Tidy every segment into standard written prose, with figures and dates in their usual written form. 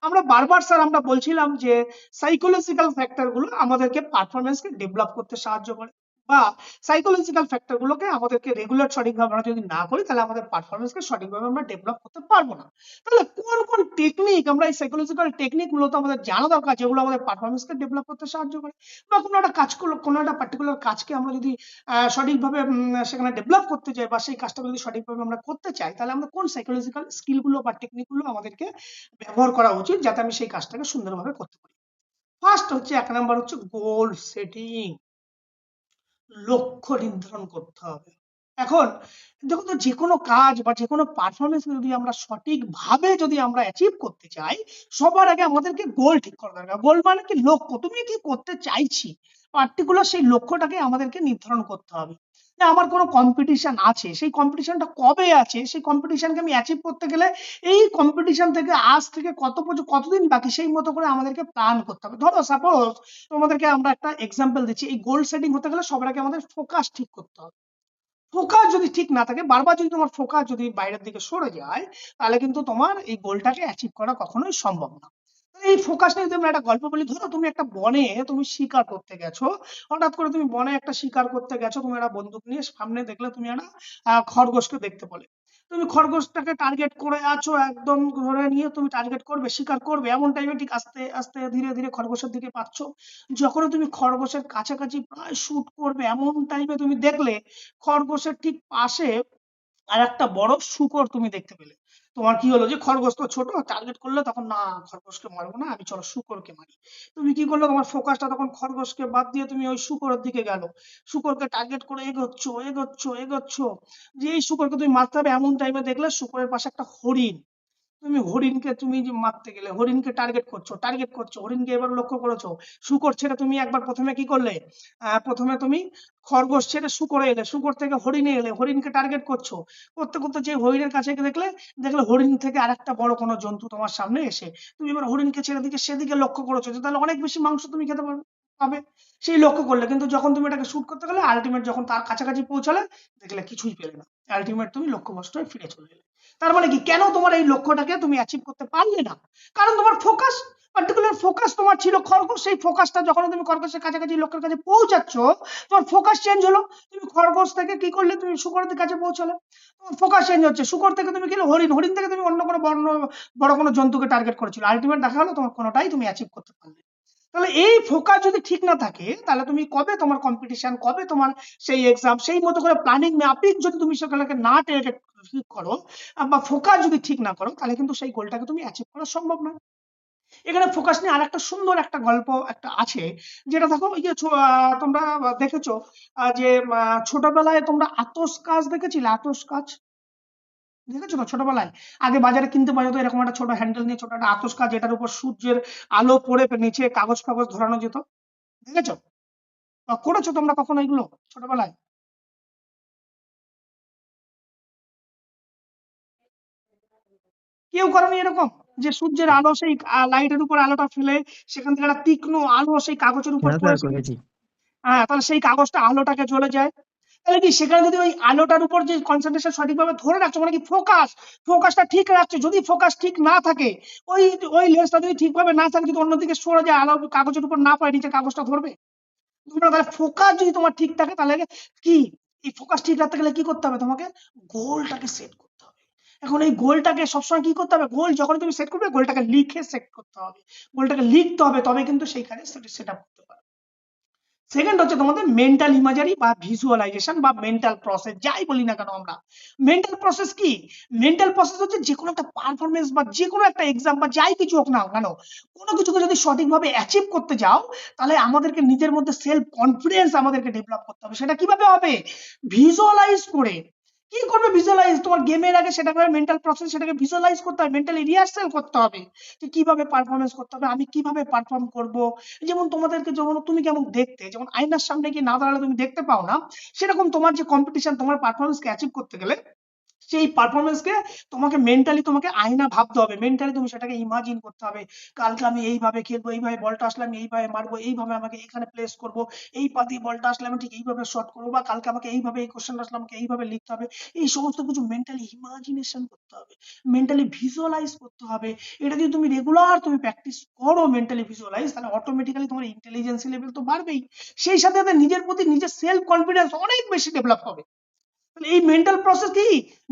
আমরা বারবার স্যার আমরা বলছিলাম যে সাইকোলজিক্যাল ফ্যাক্টর গুলো আমাদেরকে পারফরমেন্সকে ডেভেলপ করতে সাহায্য করে, বা সাইকোলজিক্যাল ফ্যাক্টর গুলোকে আমাদেরকে রেগুলার সঠিকভাবে আমরা যদি না করি তাহলে আমাদের পারফরমেন্সকে সঠিকভাবে আমরা ডেভেলপ করতে পারবো না। তাহলে কোন কোন টেকনিক, আমরা এই সাইকোলজিক্যাল টেকনিক মূলত আমাদের জানা দরকার যেগুলো আমাদের পারফরমেন্সকে ডেভেলপ করতে সাহায্য করে, বা কোনো একটা কাজ করলো, কোনো একটা পার্টিকুলার কাজকে আমরা যদি সঠিকভাবে সেখানে ডেভেলপ করতে চাই, বা সেই কাজটা যদি সঠিকভাবে আমরা করতে চাই, তাহলে আমরা কোন সাইকোলজিক্যাল স্কিল গুলো বা টেকনিক গুলো আমাদেরকে ব্যবহার করা উচিত যাতে আমি সেই কাজটাকে সুন্দরভাবে করতে পারি। ফার্স্ট হচ্ছে, 1 নম্বর হচ্ছে গোল সেটিং, লক্ষ্য নির্ধারণ করতে হবে। এখন দেখুন তো, যে কোনো কাজ বা যে কোনো পারফরমেন্স যদি আমরা সঠিকভাবে যদি আমরা অ্যাচিভ করতে চাই, সবার আগে আমাদেরকে গোল ঠিক করা দরকার। গোল মানে কি? লক্ষ্য। তুমি কি করতে চাইছি, পার্টিকুলার সেই লক্ষ্যটাকে আমাদেরকে নির্ধারণ করতে হবে। না, আমার কোনো কম্পিটিশন আছে, সেই কম্পিটিশনটা কবে আছে, সেই কম্পিটিশনকে আমি অ্যাচিভ করতে গেলে এই কম্পিটিশন থেকে আজ থেকে কতদিন বাকি, সেই মতো করে আমাদেরকে প্ল্যান করতে হবে। ধরো সাপোজ তোমাদেরকে আমরা একটা এক্সাম্পল দিচ্ছি, এই গোল সেটিং হতে গেলে সবার আগে আমাদের ফোকাস ঠিক করতে হবে। ফোকাস যদি ঠিক না থাকে, বারবার যদি তোমার ফোকাস যদি বাইরের দিকে সরে যায়, তাহলে কিন্তু তোমার এই গোলটাকে অ্যাচিভ করা কখনোই সম্ভব না। এই ফোকাস নিয়ে যদি আমরা একটা গল্প বলি, ধরো তুমি একটা বনে তুমি শিকার করতে গেছো, হঠাৎ করে তুমি বনে একটা শিকার করতে গেছো, তুমি একটা বন্দুক নিয়ে, সামনে দেখলে তুমি একটা খরগোশকে দেখতে পেলে। তুমি খরগোশটাকে টার্গেট করে আছো, একদম ধরে নিয়ে তুমি টার্গেট করবে, শিকার করবে, এমন টাইমে ঠিক আস্তে আস্তে ধীরে ধীরে খরগোশের দিকে পাচ্ছ। যখন তুমি খরগোশের কাছাকাছি প্রায় শুট করবে, এমন টাইমে তুমি দেখলে খরগোশের ঠিক পাশে আর একটা বড় শূকর তুমি দেখতে পেলে। তোমার কি হলো, যে খরগোশ তো ছোট, টার্গেট করলে তখন না, খরগোশকে মারবো না, আমি চলো শূকরকে মারি। তুমি কি করলো, তোমার ফোকাসটা তখন খরগোশকে বাদ দিয়ে তুমি ওই শূকরের দিকে গেল। শূকরকে টার্গেট করে এগোচ্ছ এগোচ্ছ এগোচ্ছ, যে এই শূকরকে তুমি মারতে হবে, এমন টাইমে দেখলে শূকরের পাশে একটা হরিণ। তুমি হরিণকে তুমি যে মারতে গেলে, হরিণকে টার্গেট করছো, হরিণকে এবার লক্ষ্য করেছো। শূকর ছেড়ে তুমি একবার প্রথমে কি করলে, প্রথমে তুমি খরগোশ ছেড়ে শূকরে এলে, শূকর থেকে হরিণে এলে, হরিণকে টার্গেট করছো। করতে করতে যে হরিণের কাছে গিয়ে দেখলে, হরিণ থেকে আরেকটা বড় কোনো জন্তু তোমার সামনে এসে, তুমি এবার হরিণকে ছেড়ে দিকে সেদিকে লক্ষ্য করেছো, যে তাহলে অনেক বেশি মাংস তুমি খেতে পাবে, সেই লক্ষ্য করলে। কিন্তু যখন তুমি এটাকে শুট করতে গেলে, আলটিমেট যখন তার কাছাকাছি পৌঁছালে, দেখলে কিছুই পেলে না। আলটিমেট তুমি লক্ষ্যভ্রষ্ট হয়ে ফিরে চলে এলে। তার মানে কি, কেন তোমার এই লক্ষ্যটাকে তুমি অ্যাচিভ করতে পারলে না? কারণ তোমার ফোকাস, পার্টিকুলার ফোকাস তোমার ছিল খরগোশ। সেই ফোকাসটা যখন তুমি খরগোশের কাছাকাছি লক্ষ্যের কাছে পৌঁছাচ্ছ, তোমার ফোকাস চেঞ্জ হলো। তুমি খরগোশ থেকে কি করলে, তুমি শূকরের কাছে পৌঁছালে, তোমার ফোকাস চেঞ্জ হচ্ছে। শূকর থেকে তুমি গেলে হরিণ, হরিণ থেকে তুমি অন্য কোনো বড় কোনো জন্তুকে টার্গেট করেছিল। আলটিমেট দেখা হলো তোমার কোনোটাই তুমি অ্যাচিভ করতে পারলে। তাহলে এই ফোকাস যদি ঠিক না থাকে, তাহলে তুমি কবে তোমার কম্পিটিশন, কবে তোমার সেই এক্সাম, সেই মতো করে প্ল্যানিং মাফিক যদি তুমি সেগুলোকে না ঠিক করো, বা ফোকাস যদি ঠিক না করো, তাহলে কিন্তু সেই গোলটাকে তুমি অ্যাচিভ করা সম্ভব নয়। এখানে ফোকাস নিয়ে আরেকটা সুন্দর একটা গল্প একটা আছে, যেটা দেখো, ওই যে তোমরা দেখেছো, যে ছোটবেলায় তোমরা আতস কাজ দেখেছিলে? আতস কাজ দেখেছো তো ছোটবেলায়? আগে বাজারে কিনতে পাওয়া যেত এরকম একটা ছোট হ্যান্ডেল নিয়ে, ছোট একটা আতস কাজ, যেটার উপর সূর্যের আলো পড়ে নিচে কাগজ ফাগজ ধরানো যেত। দেখেছো? বা করেছো তোমরা কখনো এগুলো ছোটবেলায়? কেউ করনি এরকম, যে সূর্যের আলো সেই লাইটের উপর আলোটা ফেলে, সেখান থেকে একটা তীক্ষ্ণ আলো সেই কাগজের উপর হ্যাঁ পড়ে, স্যার, করেছি। হ্যাঁ, তাহলে সেই কাগজটা আলোটাকে জ্বলে যায়। তাহলে কি, সেখানে যদি ওই আলোটার উপর যে কনসেন্ট্রেশন সঠিকভাবে ধরে রাখছো, মানে কি ফোকাসটা ঠিক রাখছো। যদি ফোকাস ঠিক না থাকে, ওই ওই লেন্সটা যদি ঠিকভাবে না থাকে, যদি অন্যদিকে সরে যায়, আলো কাগজের উপর না পড়ে, নিচে কাগজটা ধরবে? ধরবে না। তাহলে ফোকাস যদি তোমার ঠিক থাকে, তাহলে কি, এই ফোকাস ঠিক রাখতে গেলে কি করতে হবে তোমাকে? গোলটাকে সেট করতে হবে। এখন এই গোলটাকে সবসময় কি করতে হবে, গোল যখন তুমি সেট করবে, গোলটাকে লিখে সেট করতে হবে। গোলটাকে লিখতে হবে, তবে কিন্তু সেইখানে সেট আপ করতে পারবে। সেকেন্ড হচ্ছে তোমাদের মেন্টাল ইমাজারি বা ভিজুয়ালাইজেশন বা মেন্টাল প্রসেস, যাই বলি না কেন আমরা। মেন্টাল প্রসেস কি? মেন্টাল প্রসেস হচ্ছে যে কোনো একটা পারফরমেন্স বা যে কোনো একটা এক্সাম বা যাই কিছু হোক না কেন, কোনো কিছুকে যদি সঠিকভাবে অ্যাচিভ করতে যাও, তাহলে আমাদেরকে নিজের মধ্যে সেলফ কনফিডেন্স আমাদেরকে ডেভেলপ করতে হবে। সেটা কিভাবে হবে? ভিজুয়ালাইজ করে। কি করবে ভিজুয়ালাইজ? তোমার গেমের আগে সেটা করে মেন্টাল প্রসেস, সেটাকে ভিজুয়ালাইজ করতে হবে, মেন্টালি রিহার্সাল করতে হবে, যে কিভাবে পারফরমেন্স করতে হবে, আমি কিভাবে পারফর্ম করব। যেমন তোমাদেরকে, যখন তুমি কেমন দেখতে, যেমন আয়নার সামনে গিয়ে না দাঁড়ালে তুমি দেখতে পাও না, সেরকম তোমার যে কম্পিটিশন, তোমার পারফরমেন্সকে অ্যাচিভ করতে গেলে সেই পারফরমেন্সকে তোমাকে মেন্টালি তোমাকে আয়না ভাবতে হবে, মেন্টালি তুমি সেটাকে ইমাজিন করতে হবে। কালকে আমি এইভাবে খেলবো, এইভাবে বলটা আসলে আমি এইভাবে মারবো, এইভাবে আমাকে এখানে প্লেস করবো, এই পা দিয়ে বলটা আসলে আমি ঠিক এইভাবে শট করবো, বা কালকে আমাকে এইভাবে এই কোশ্চেন আসলে আমাকে এইভাবে লিখতে হবে। এই সমস্ত কিছু মেন্টালি ইমাজিনেশন করতে হবে, মেন্টালি ভিজুয়ালাইজ করতে হবে। এটা যদি তুমি রেগুলার তুমি প্র্যাকটিস করো মেন্টালি ভিজুয়ালাইজ, তাহলে অটোমেটিক্যালি তোমার ইন্টেলিজেন্সি লেভেল তো বাড়বেই, সেই সাথে সাথে নিজের প্রতি নিজের সেলফ কনফিডেন্স অনেক বেশি ডেভেলপ হবে। এই মেন্টাল প্রসেস কি,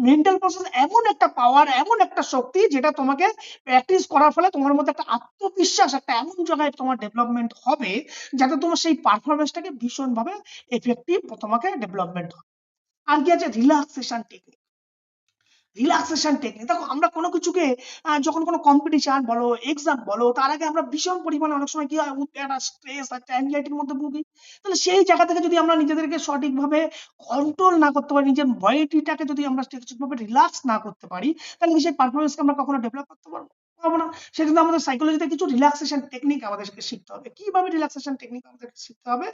মেন্টাল প্রসেস এমন একটা পাওয়ার, এমন একটা শক্তি, যেটা তোমাকে প্র্যাকটিস করার ফলে তোমার মধ্যে একটা আত্মবিশ্বাস, একটা এমন জায়গায় তোমার ডেভেলপমেন্ট হবে, যাতে তোমার সেই পারফরমেন্সটাকে ভীষণভাবে এফেক্টিভ তোমাকে ডেভেলপমেন্ট হবে। আর কি আছে, রিল্যাক্সেশন টেকনিক। রিল্যাক্সেশন টেকনিক, দেখো আমরা কোনো কিছুকে যখন কোনো কম্পিটিশন বলো, এক্সাম বলো, তার আগে আমরা ভীষণ পরিমাণে অনেক সময় কি হয়, একটা স্ট্রেস, একটা অ্যাংজাইটির মধ্যে ভুগি। তাহলে সেই জায়গা থেকে যদি আমরা নিজেদেরকে সঠিকভাবে কন্ট্রোল না করতে পারি, নিজের বডিটাকে যদি আমরা ঠিকভাবে রিল্যাক্স না করতে পারি, তাহলে কি সেই পারফরমেন্সকে আমরা কখনো ডেভেলপ করতে পারবো? পারবো না। সেজন্য আমাদের সাইকোলজিতে কিছু রিল্যাক্সেশন টেকনিক আমাদেরকে শিখতে হবে। কিভাবে রিল্যাক্সেশন টেকনিক আমাদেরকে শিখতে হবে?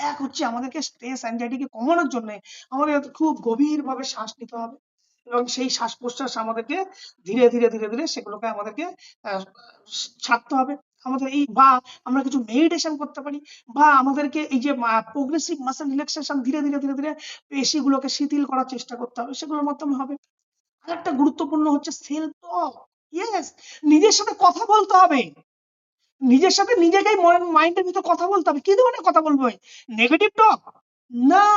এক হচ্ছে, আমাদেরকে স্ট্রেস অ্যাংজাইটিকে কমানোর জন্য আমাদের খুব গভীরভাবে শ্বাস নিতে হবে, এবং সেই শ্বাস প্রশ্বাস আমাদেরকে ধীরে ধীরে ধীরে ধীরে সেগুলোকে আমাদেরকে ছাড়তে হবে। আমাদের এই, বা আমরা কিছু মেডিটেশন করতে পারি, বা আমাদেরকে এই যে প্রোগ্রেসিভ মাসেল রিল্যাক্সেশন, ধীরে ধীরে ধীরে ধীরে পেশিগুলোকে শিথিল করার চেষ্টা করতে হবে, সেগুলোর মাধ্যমে হবে। আরেকটা গুরুত্বপূর্ণ হচ্ছে সেলফ টক। ইয়েস, নিজের সাথে কথা বলতে হবে, নিজের সাথে নিজেকেই মাইন্ডের ভিতর কথা বলতে হবে। কি ধরনের কথা বলবো? নেগেটিভ টক না,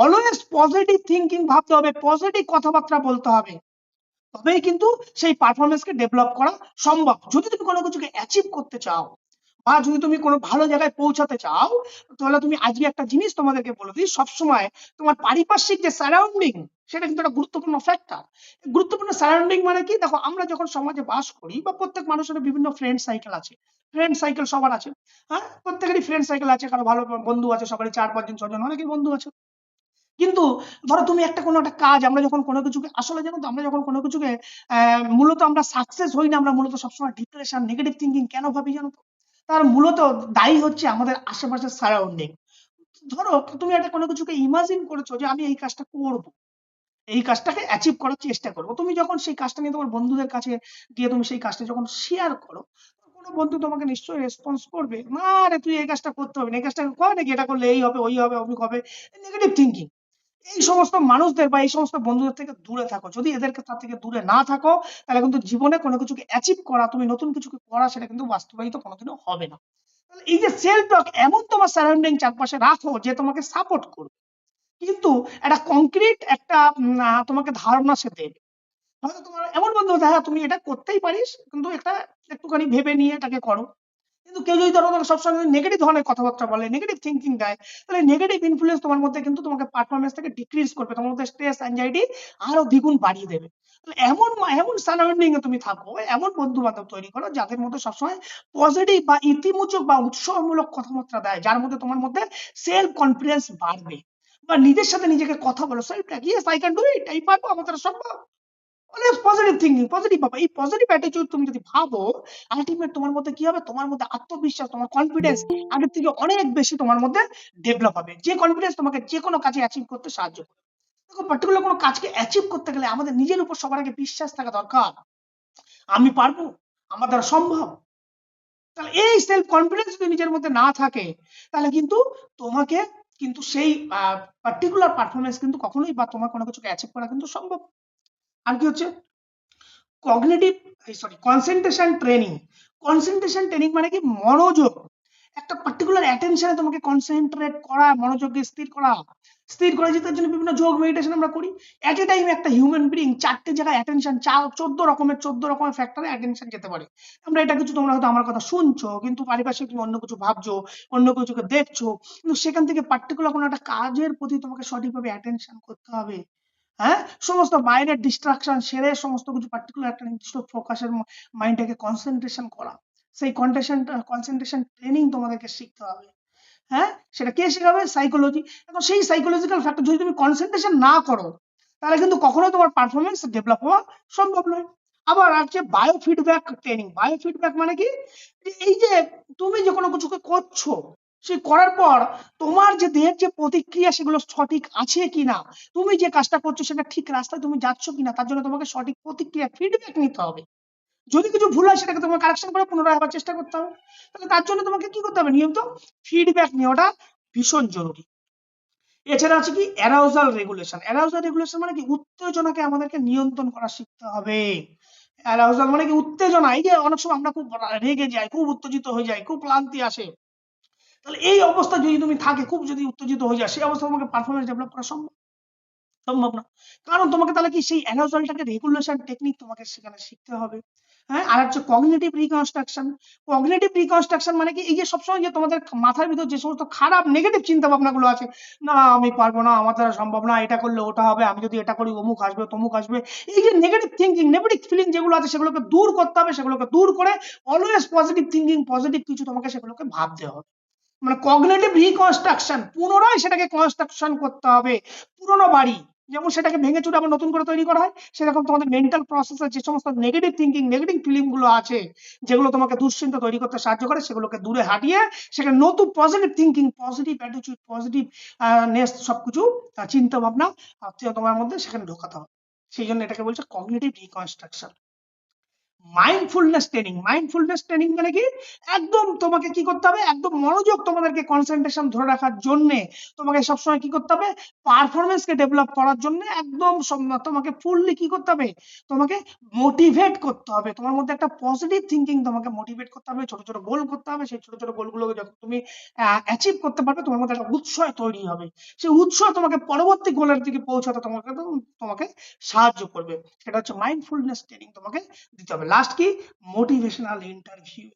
অলওয়েজ পজিটিভ থিঙ্কিং ভাবতে হবে, পজিটিভ কথাবার্তা বলতে হবে, তবেই কিন্তু সেই পারফরমেন্সকে ডেভেলপ করা সম্ভব। যদি তুমি কোনো কিছুকে অ্যাচিভ করতে চাও, বা যদি তুমি কোনো ভালো জায়গায় পৌঁছাতে চাও, তাহলে তুমি আজকে একটা জিনিস তোমাদেরকে বলে দিই, সবসময় তোমার পারিপার্শ্বিক যে সারাউন্ডিং, সেটা কিন্তু একটা গুরুত্বপূর্ণ ফ্যাক্টর। গুরুত্বপূর্ণ সারাউন্ডিং মানে কি, দেখো আমরা যখন সমাজে বাস করি, বা প্রত্যেক মানুষের বিভিন্ন ফ্রেন্ড সাইকেল আছে, ফ্রেন্ড সাইকেল সবার আছে। হ্যাঁ, প্রত্যেকেরই ফ্রেন্ড সাইকেল আছে, কারো ভালো বন্ধু আছে, সবারই 4-5 জন 6 জন অনেকেই বন্ধু আছে। কিন্তু ধরো তুমি একটা কোনো একটা কাজ, আমরা যখন কোনো কিছুকে আসলে জানো তো, আমরা যখন কোনো কিছুকে মূলত আমরা সাকসেস হই না, আমরা মূলত সবসময় ডিপ্রেশন, নেগেটিভ থিঙ্কিং কেন ভাবি জানো তো? তার মূলত দায়ী হচ্ছে আমাদের আশেপাশের সারাউন্ডিং। ধরো তুমি একটা কোনো কিছুকে ইমাজিন করেছো যে আমি এই কাজটা করব, এই কাজটাকে অ্যাচিভ করার চেষ্টা করব। তুমি যখন সেই কাজটা নিয়ে তোমার বন্ধুদের কাছে গিয়ে তুমি সেই কাজটা যখন শেয়ার করো, কোনো বন্ধু তোমাকে নিশ্চয়ই রেসপন্স করবে, না রে তুই এই কাজটা করতে হবে না, এই কাজটা কর নাকি, এটা করলে এই হবে, ওই হবে, অমুক হবে, নেগেটিভ থিঙ্কিং। এই সমস্ত মানুষদের বা এই সমস্ত বন্ধুদের থেকে দূরে থাকো। যদি এদেরকে তার থেকে দূরে না থাকো, তাহলে কিন্তু জীবনে কোনো কিছুকে অ্যাচিভ করা, তুমি নতুন কিছুকে করা, সেটা কিন্তু বাস্তবায়িত কোনোদিনও হবে না। তাহলে এই যে সেলফ টক, এমন তোমার সারাউন্ডিং চারপাশে রাখো যে তোমাকে সাপোর্ট করবে, কিন্তু একটা কংক্রিট একটা তোমাকে ধারণা সে দেবে। হয়তো তোমার এমন বন্ধু হতে, হ্যাঁ তুমি এটা করতেই পারিস, কিন্তু একটা একটুখানি ভেবে নিয়ে এটাকে করো। কিন্তু কেউ যদি ধরো তোমাকে সবসময় নেগেটিভ ধরনের কথাবার্তা বলে, নেগেটিভ থিঙ্কিং দেয়, তাহলে নেগেটিভ ইনফ্লুয়েন্স তোমার মধ্যে কিন্তু তোমাকে পারফরমেন্স থেকে ডিক্রিজ করবে, তোমার মধ্যে স্ট্রেস অ্যাংজাইটি আরো দ্বিগুণ বাড়িয়ে দেবে। তাহলে এমন এমন সারাউন্ডিং এ তুমি থাকো, এমন বন্ধু বান্ধব তৈরি করো, যাদের মধ্যে সবসময় পজিটিভ বা ইতিবাচক বা উৎসাহমূলক কথাবার্তা দেয়, যার মধ্যে তোমার মধ্যে সেলফ কনফিডেন্স বাড়বে। বা নিজের সাথে নিজেকে কথা বলো, self talk, yes I can do it, এই পারবো, আমার দ্বারা সম্ভব। অলওয়েজ পজিটিভ থিঙ্কিং, পজিটিভ ভাবো। এই পজিটিভ অ্যাটিটিউড তুমি যদি ভাবো, আলটিমেট তোমার মধ্যে কি হবে, তোমার মধ্যে আত্মবিশ্বাস, তোমার কনফিডেন্স আগের থেকে অনেক বেশি তোমার মধ্যে ডেভেলপ হবে, যে কনফিডেন্স তোমাকে যে কোনো কাজে অ্যাচিভ করতে সাহায্য করবে। দেখো, পার্টিকুলার কোনো কাজকে অ্যাচিভ করতে গেলে আমাদের নিজের উপর সবার আগে বিশ্বাস থাকা দরকার। আমি পারবো, আমার দ্বারা সম্ভব। তাহলে এই সেলফ কনফিডেন্স যদি নিজের মধ্যে না থাকে, তাহলে কিন্তু তোমাকে কিন্তু সেই পার্টিকুলার পারফরমেন্স কিন্তু কখনোই, বা তোমার কোনো কিছুকে অ্যাচিভ করা কিন্তু সম্ভব। আর কি হচ্ছে, cognitive concentration training. Concentration training মানে কি, মনোযোগ, একটা পার্টিকুলার অ্যাটেনশনে তোমাকে কনসেন্ট্রেট করা, মনোযোগকে স্থির করা। স্থির করে যেটার জন্য বিভিন্ন যোগ মেডিটেশন আমরা করি। এট এ টাইম একটা হিউম্যান বিং 4টে জায়গায় অ্যাটেনশন, 14 রকমের ফ্যাক্টরে অ্যাটেনশন যেতে পারে। আমরা এটা কিছু, তোমরা হয়তো আমার কথা শুনছো, কিন্তু পারিপার্শ্বিক তুমি অন্য কিছু ভাবছো, অন্য কিছুকে দেখছো, কিন্তু সেখান থেকে পার্টিকুলার কোনো একটা কাজের প্রতি তোমাকে সঠিকভাবে অ্যাটেনশন করতে হবে। হ্যাঁ, সমস্ত বাইরের ডিস্ট্রাকশন সেরে সমস্ত কিছু পার্টিকুলার একটা নির্দিষ্ট ফোকাসের মাইন্ডটাকে কনসেন্ট্রেশন করা, সেই কনসেন্ট্রেশন ট্রেনিং তোমাদেরকে শিখতে হবে। হ্যাঁ, সেটা কে শেখাবে? সাইকোলজি। এখন সেই সাইকোলজিক্যাল ফ্যাক্টর যদি তুমি কনসেন্ট্রেশন না করো, তাহলে কিন্তু কখনোই তোমার পারফরমেন্স ডেভেলপ হওয়া সম্ভব নয়। আবার আছে bio feedback training. Bio feedback মানে কি, এই যে তুমি যে কোনো কিছুকে করছো, সে করার পর তোমার যে দেহের যে প্রতিক্রিয়া সেগুলো সঠিক আছে কিনা, তুমি যে কাজটা করছো সেটা ঠিক রাস্তায় তুমি যাচ্ছ কিনা, তার জন্য তোমাকে সঠিক প্রতিক্রিয়া ফিডব্যাক নিতে হবে। যদি কিছু ভুল হয় সেটাকে তোমাকে কারেকশন করে পুনরায় আবার চেষ্টা করতে হবে। তাহলে তার জন্য তোমাকে কি করতে হবে, নিয়মিত ফিডব্যাক নেওয়াটা ভীষণ জরুরি। এছাড়া আছে কি অ্যারাউজাল রেগুলেশন। অ্যারাউজাল রেগুলেশন মানে কি, উত্তেজনাকে আমাদেরকে নিয়ন্ত্রণ করা শিখতে হবে। অ্যারাউজাল মানে কি উত্তেজনা, এই যে অনেক সময় আমরা খুব রেগে যাই, খুব উত্তেজিত হয়ে যাই, খুব ক্লান্তি আসে, তাহলে এই অবস্থা যদি তুমি থাকে, খুব যদি উত্তেজিত হয়ে যায়, সেই অবস্থা তোমাকে পারফরমেন্স ডেভেলপ করা সম্ভব না। কারণ তোমাকে তাহলে কি সেই অ্যারাউজালটাকে রেগুলেশন টেকনিক তোমাকে সেখানে শিখতে হবে। হ্যাঁ, আর হচ্ছে কগনিটিভ রিকনস্ট্রাকশন। কগনিটিভ রিকনস্ট্রাকশন মানে কি, এই যে সবসময় যে তোমাদের মাথার ভিতর যে সমস্ত খারাপ নেগেটিভ চিন্তা ভাবনাগুলো আছে, না আমি পারবো না, আমার দ্বারা সম্ভব না, এটা করলে ওটা হবে, আমি যদি এটা করি অমুক আসবে তমুক আসবে, এই যে নেগেটিভ থিঙ্কিং, নেগেটিভ ফিলিং যেগুলো আছে সেগুলোকে দূর করতে হবে। সেগুলোকে দূর করে অলওয়েজ পজিটিভ থিঙ্কিং, পজিটিভ কিছু তোমাকে সেগুলোকে ভাবতে হবে। মানে কগনিটিভ রিকনস্ট্রাকশন, পুনরায় সেটাকে কনস্ট্রাকশন করতে হবে। পুরোনো বাড়ি যেমন সেটাকে ভেঙে চুরে আবার নতুন করে তৈরি করা হয়, সেরকম তোমাদের মেন্টাল প্রসেসে যে সমস্ত নেগেটিভ থিঙ্কিং, নেগেটিভ ফিলিং গুলো আছে, যেগুলো তোমাকে দুশ্চিন্তা তৈরি করতে সাহায্য করে, সেগুলোকে দূরে হাঁটিয়ে সেখানে নতুন positive thinking, positive attitude, positiveness সবকিছু চিন্তা ভাবনা তোমার মধ্যে সেখানে ঢোকাতে হবে। সেই জন্য এটাকে বলছে cognitive reconstruction. Mindfulness training. Mindfulness training মানে কি, একদম তোমাকে কি করতে হবে, একদম মনোযোগ তোমাদেরকে কনসেন্ট্রেশন ধরে রাখার জন্য তোমাকে সবসময় কি করতে হবে, পারফরমেন্সকে ডেভেলপ করার জন্য একদম তোমাকে ফুললি কি করতে হবে, তোমাকে মোটিভেট করতে হবে। তোমার মধ্যে একটা পজিটিভ থিঙ্কিং তোমাকে মোটিভেট করতে হবে, ছোট ছোট গোল করতে হবে। সেই ছোট ছোট গোলগুলোকে যখন তুমি অ্যাচিভ করতে পারবে, তোমার মধ্যে একটা উৎসাহ তৈরি হবে। সেই উৎসাহ তোমাকে পরবর্তী গোলের দিকে পৌঁছাতে তোমাকে তোমাকে সাহায্য করবে। সেটা হচ্ছে মাইন্ডফুলনেস ট্রেনিং তোমাকে দিতে হবে। লাস্ট কি, মোটিভেশনাল ইন্টারভিউ।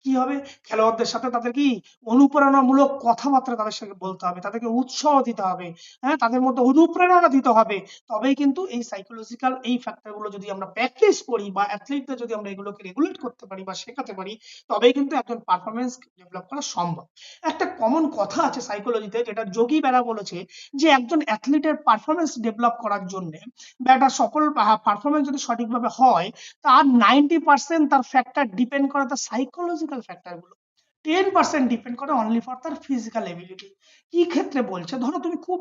কি হবে, খেলোয়াড়দের সাথে তাদের কি অনুপ্রেরণামূলক কথাবার্তা তাদের সাথে বলতে হবে, তাদেরকে উৎসাহ দিতে হবে, হ্যাঁ, তাদের মধ্যে অনুপ্রেরণা দিতে হবে। তবেই কিন্তু এই সাইকোলজিক্যাল এই ফ্যাক্টর গুলো যদি আমরা প্র্যাকটিস করি, বা অ্যাথলিটদের যদি আমরা এগুলোকে রেগুলেট করতে পারি বা শেখাতে পারি, তবেই কিন্তু একজন পারফরমেন্স ডেভেলপ করা সম্ভব। একটা কমন কথা আছে সাইকোলজিতে, যেটা যোগী বেরা বলেছে, যে একজন অ্যাথলিটের পারফরমেন্স ডেভেলপ করার জন্য বা একটা সফল পারফরমেন্স যদি সঠিকভাবে হয়, তার 90% তার ফ্যাক্টর ডিপেন্ড করে তার সাইকোলজিক্যাল ফ্যাক্টর গুলো, 10% ডিপেন্ড করে অনলি ফর তার ফিজিক্যাল এবিলিটি। কি ক্ষেত্রে বলছে, ধরো তুমি খুব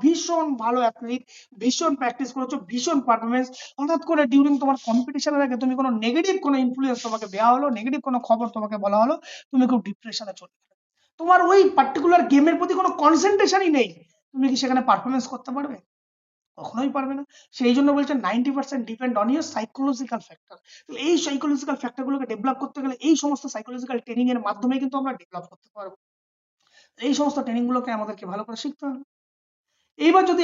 ভীষণ ভালো অ্যাথলিট, ভীষণ প্র্যাকটিস করেছো, ভীষণ পারফরমেন্স, হঠাৎ করে ডিউরিং তোমার কম্পিটিশনের আগে তুমি কোনো নেগেটিভ কোনো ইনফ্লুয়েন্স তোমাকে দেওয়া হলো, নেগেটিভ কোনো খবর তোমাকে বলা হলো, তুমি খুব ডিপ্রেশনে চলে গেলে, তোমার ওই পার্টিকুলার গেমের প্রতি কোনো কনসেন্ট্রেশনই নেই, তুমি কি সেখানে পারফরমেন্স করতে পারবে? কখনোই পারবে না। সেই জন্য বলছে 90% depend on your psychological factor. এই সাইকোলজিক্যাল ফ্যাক্টর গুলোকে ডেভেলপ করতে গেলে এই সমস্ত সাইকোলজিক্যাল ট্রেনিং এর মাধ্যমে কিন্তু আমরা ডেভেলপ করতে পারবো। এই সমস্ত ট্রেনিং গুলোকে আমাদেরকে ভালো করে শিখতে হবে। এইবার যদি